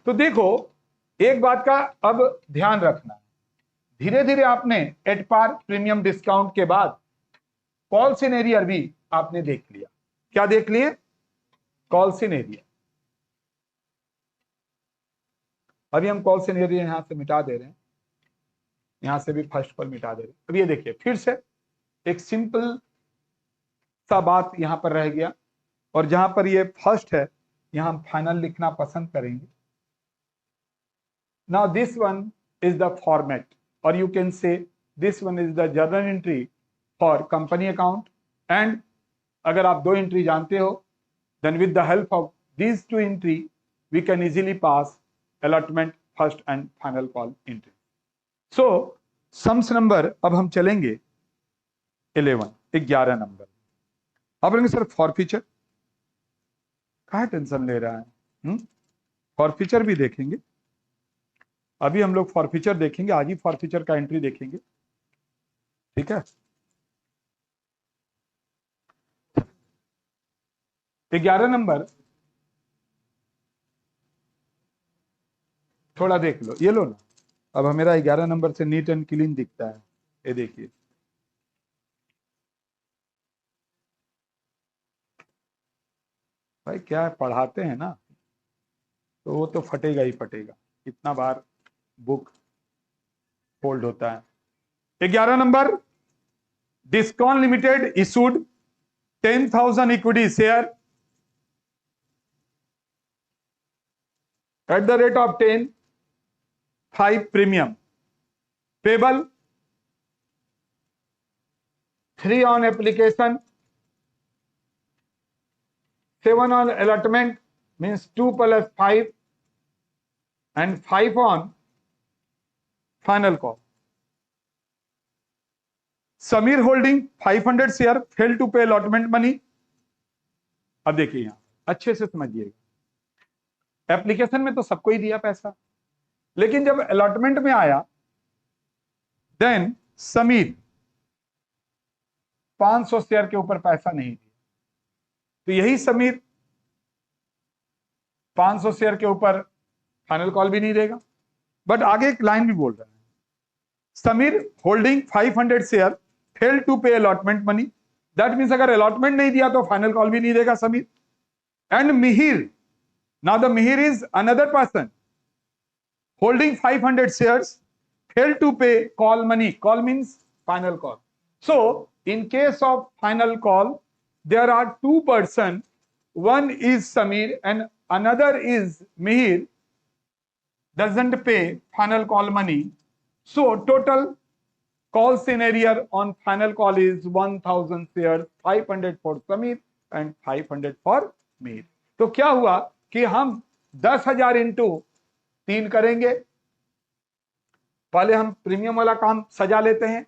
तो देखो, एक बात का अब ध्यान रखना, धीरे धीरे आपने एट पार प्रीमियम डिस्काउंट के बाद कॉल सिनेरियर भी आपने देख लिया। क्या देख लिए? कॉल सिनेरियर। अभी हम कॉल सिनेरियर यहां से मिटा दे रहे हैं, यहां से भी फर्स्ट पर मिटा दे रहे हैं। अब ये देखिए, फिर से एक सिंपल सा बात यहां पर रह गया, और जहां पर ये फर्स्ट है यहां हम फाइनल लिखना पसंद करेंगे। Now this one is the format, और you can say this one is the journal entry for company account. And अगर आप दो एंट्री जानते हो, then with the help of these two entry we can easily pass allotment first and final call entry. So sums number अब हम चलेंगे 11 number. अब लेंगे सर फॉरफीचर, कहाँ टेंशन ले रहा है? फॉरफीचर भी देखेंगे, अभी हम लोग फॉरफीचर देखेंगे, आज ही फॉरफीचर का एंट्री देखेंगे, ठीक है। 11 नंबर थोड़ा देख लो, ये लो ना। अब मेरा 11 नंबर से नीट एंड क्लीन दिखता है, ये देखिए। भाई क्या पढ़ाते हैं ना, तो वो तो फटेगा ही फटेगा, कितना बार बुक फोल्ड होता है। 11 number, डिस्कॉन limited issued 10,000 equity share at the rate of 10, 5 premium, payable 3 on application, 7 on allotment, means 2 plus 5, and 5 on final call. Samir holding 500 share failed to pay allotment money. अब देखिए यहां अच्छे से समझिएगा, application में तो सबको ही दिया पैसा, लेकिन जब अलॉटमेंट में आया देन समीर 500 शेयर के ऊपर पैसा नहीं दिया, तो यही समीर 500 शेयर के ऊपर फाइनल कॉल भी नहीं देगा। बट आगे एक लाइन भी बोल रहे हैं, Sameer holding 500 share fail to pay allotment money, that means अगर अलॉटमेंट नहीं दिया तो फाइनल कॉल भी नहीं देगा Sameer. And Mihir, now the Mihir is another person holding 500 shares failed to pay call money. Call means final call. So in case of final call there are two person, one is Samir and another is Mihir, doesn't pay final call money. So total call scenario on final call is 1000 shares, 500 for Samir and 500 for Mihir. तो क्या हुआ कि हम 10,000 into 3 करेंगे। पहले हम premium वाला काम सजा लेते हैं,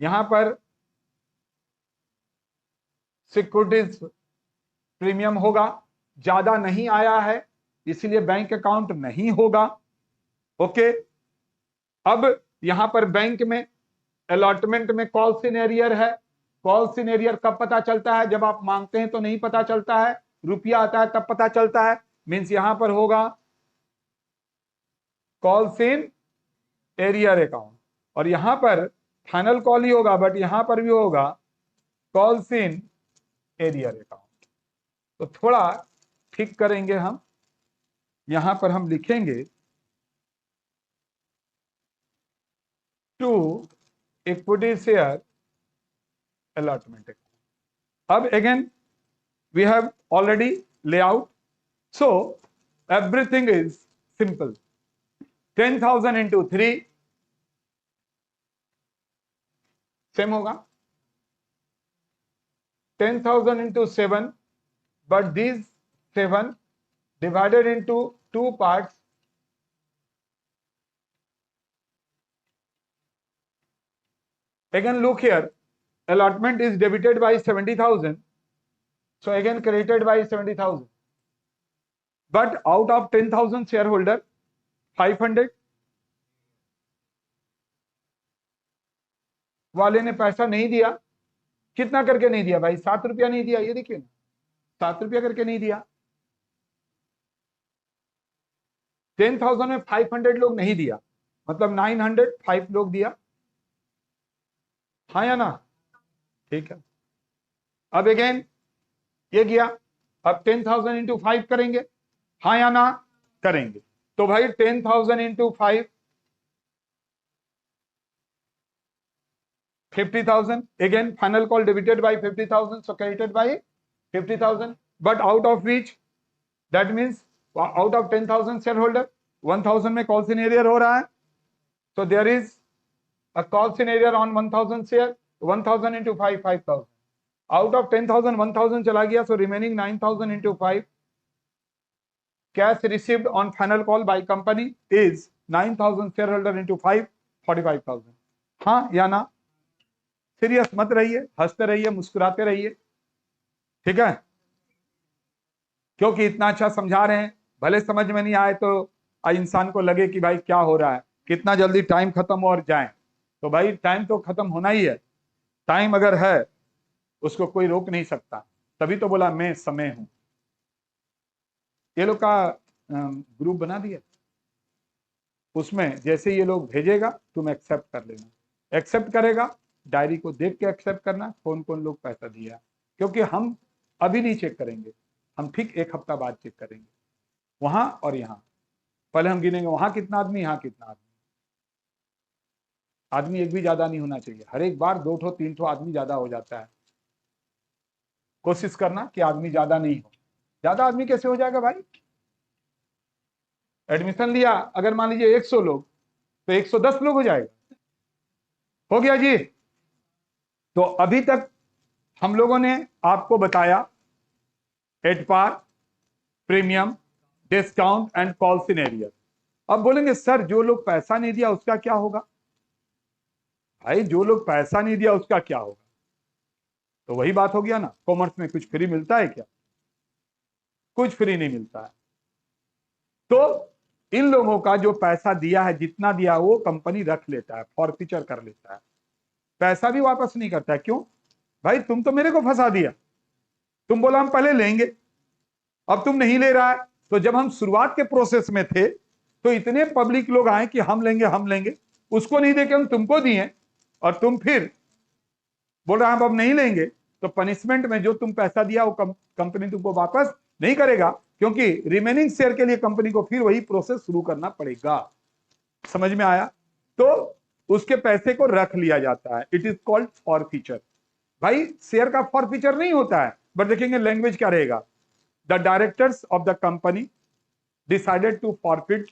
यहां पर सिक्योरिटीज प्रीमियम होगा, ज्यादा नहीं आया है इसलिए बैंक अकाउंट नहीं होगा। ओके, अब यहां पर बैंक में अलॉटमेंट में कॉल सिनेरियर है। कॉल सिनेरियर कब पता चलता है? जब आप मांगते हैं तो नहीं पता चलता है, रुपया आता है तब पता चलता है। मीन्स यहां पर होगा कॉल सिन एरियर अकाउंट, और यहां पर फाइनल कॉल ही होगा, बट यहां पर भी होगा कॉल सिन एरियर अकाउंट। तो थोड़ा ठीक करेंगे हम, यहां पर हम लिखेंगे to equity share allotment account. अब again we have already layout, so everything is simple. 10,000 into 3 same होगा, 10,000 into 7, but these 7 divided into 2 parts. Again look here, allotment is debited by 70,000, so again credited by 70,000. But out of 10,000 shareholder 500 वाले ने पैसा नहीं दिया। कितना करके नहीं दिया भाई? 7 रुपया नहीं दिया, ये देखिए ना, 7 रुपया करके नहीं दिया। 10,000 में 500 लोग नहीं दिया, मतलब 905 लोग दिया, हाँ या ना? ठीक है, अब अगेन ये गया, अब 10,000 इंटू 5 करेंगे, हाँ या ना? करेंगे। तो भाई 10,000 into 5 50,000, again final call divided by 50,000, so calculated by 50,000, but out of which, that means out of 10,000 shareholder 1,000 में call scenario हो रहा है, so there is a call scenario on 1,000 share, 1,000 into 5 5,000, out of 10,000 1,000 चला गया, so remaining 9,000 into 5, cash received on final call by company is 9,000 shareholder into 5 45,000, हाँ या ना? Serious मत रहिए, हंसते रहिए, मुस्कुराते रहिए, ठीक है, क्योंकि इतना अच्छा समझा रहे हैं, भले समझ में नहीं आए तो इंसान को लगे कि भाई क्या हो रहा है, कितना जल्दी टाइम खत्म हो और जाए, तो भाई टाइम तो खत्म होना ही है, टाइम अगर है उसको कोई रोक नहीं सकता, तभी तो बोला मैं समय हूं। ये लोग का ग्रुप बना दिया, उसमें जैसे ये लोग भेजेगा तुम एक्सेप्ट कर लेना, एक्सेप्ट करेगा, डायरी को देख के एक्सेप्ट करना कौन कौन लोग पैसा दिया, क्योंकि हम अभी नहीं चेक करेंगे, हम ठीक एक हफ्ता बाद चेक करेंगे, वहां और यहाँ, पहले हम गिनेंगे वहां कितना आदमी, यहाँ कितना आदमी, आदमी एक भी ज्यादा नहीं होना चाहिए, हर एक बार 2 3 आदमी ज्यादा हो जाता है, कोशिश करना कि आदमी ज्यादा नहीं हो, ज्यादा आदमी कैसे हो जाएगा भाई, एडमिशन लिया अगर मान लीजिए 100 लोग, तो 110 लोग हो जाएगा, हो गया जी। तो अभी तक हम लोगों ने आपको बताया at par, premium, discount and call scenario. अब बोलेंगे सर जो लोग पैसा नहीं दिया उसका क्या होगा? भाई जो लोग पैसा नहीं दिया उसका क्या होगा? तो वही बात हो गया ना, कॉमर्स में कुछ फ्री मिलता है क्या? कुछ फ्री नहीं मिलता है। तो इन लोगों का जो पैसा दिया है, जितना दिया वो कंपनी रख लेता है, फॉरफीचर कर लेता है, पैसा भी वापस नहीं करता है। क्यों भाई? तुम तो मेरे को फंसा दिया, तुम बोला हम पहले लेंगे, अब तुम नहीं ले रहा है। तो जब हम शुरुआत के प्रोसेस में थे तो इतने पब्लिक लोग आए कि हम लेंगे हम लेंगे, उसको नहीं देके हम तुमको दिए, और तुम फिर बोल रहे हैं हम अब नहीं लेंगे। तो पनिशमेंट में जो तुम पैसा दिया वो कंपनी तुमको वापस नहीं करेगा, क्योंकि रिमेनिंग शेयर के लिए कंपनी को फिर वही प्रोसेस शुरू करना पड़ेगा। समझ में आया? तो उसके पैसे को रख लिया जाता है, इट इज कॉल्ड फॉरफीचर। भाई शेयर का फॉरफीचर नहीं होता है, बट देखेंगे लैंग्वेज क्या रहेगा, the directors of the company decided to forfeit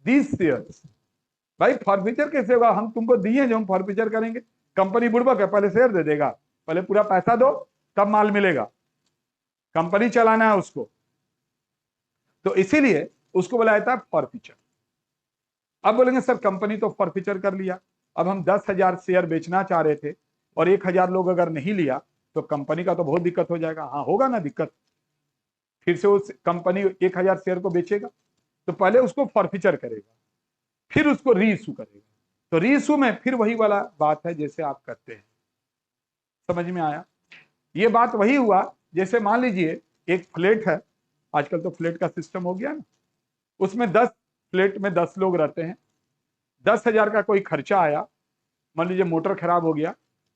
these shares. भाई फॉरफीचर कैसे होगा? हम तुमको दिए जो हम फॉरफीचर करेंगे, कंपनी बुड़बक है, पहले शेयर दे देगा, पहले पूरा पैसा दो तब माल मिलेगा, कंपनी चलाना है उसको, तो इसीलिए उसको बोला जाता है फॉरफीचर। अब बोलेंगे सर कंपनी तो फॉरफीचर कर लिया, अब हम 10,000 शेयर बेचना चाह रहे थे और 1,000 लोग अगर नहीं लिया तो कंपनी का तो बहुत दिक्कत हो जाएगा। हाँ होगा ना दिक्कत, फिर से उस कंपनी 1,000 शेयर को बेचेगा, तो पहले उसको फॉरफीचर करेगा, फिर उसको री इशू करेगा। तो री इशू में फिर वही वाला बात है जैसे आप करते हैं। समझ में आया? ये बात वही हुआ जैसे मान लीजिए एक फ्लैट है, आजकल तो फ्लैट का सिस्टम हो गया ना, उसमें 10 फ्लैट में 10 लोग रहते हैं, 10,000 का कोई खर्चा आया, मान लीजिए मोटर खराब हो गया,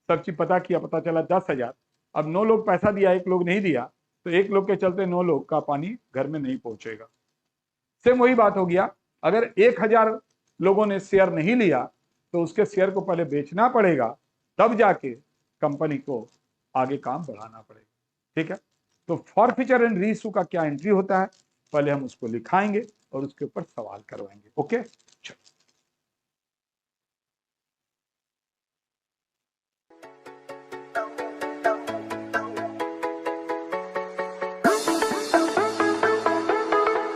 सब चीज पता किया, पता चला 10,000, अब 9 लोग पैसा दिया, एक लोग नहीं दिया, तो एक लोग के चलते 9 लोग का पानी घर में नहीं पहुंचेगा। सेम वही बात हो गया, अगर 1,000 लोगों ने शेयर नहीं लिया तो उसके शेयर को पहले बेचना पड़ेगा, तब जाके कंपनी को आगे काम बढ़ाना पड़ेगा। ठीक है? तो फॉरफीचर एंड री इशू का क्या एंट्री होता है, पहले हम उसको लिखाएंगे और उसके ऊपर सवाल करवाएंगे। ओके, चलो।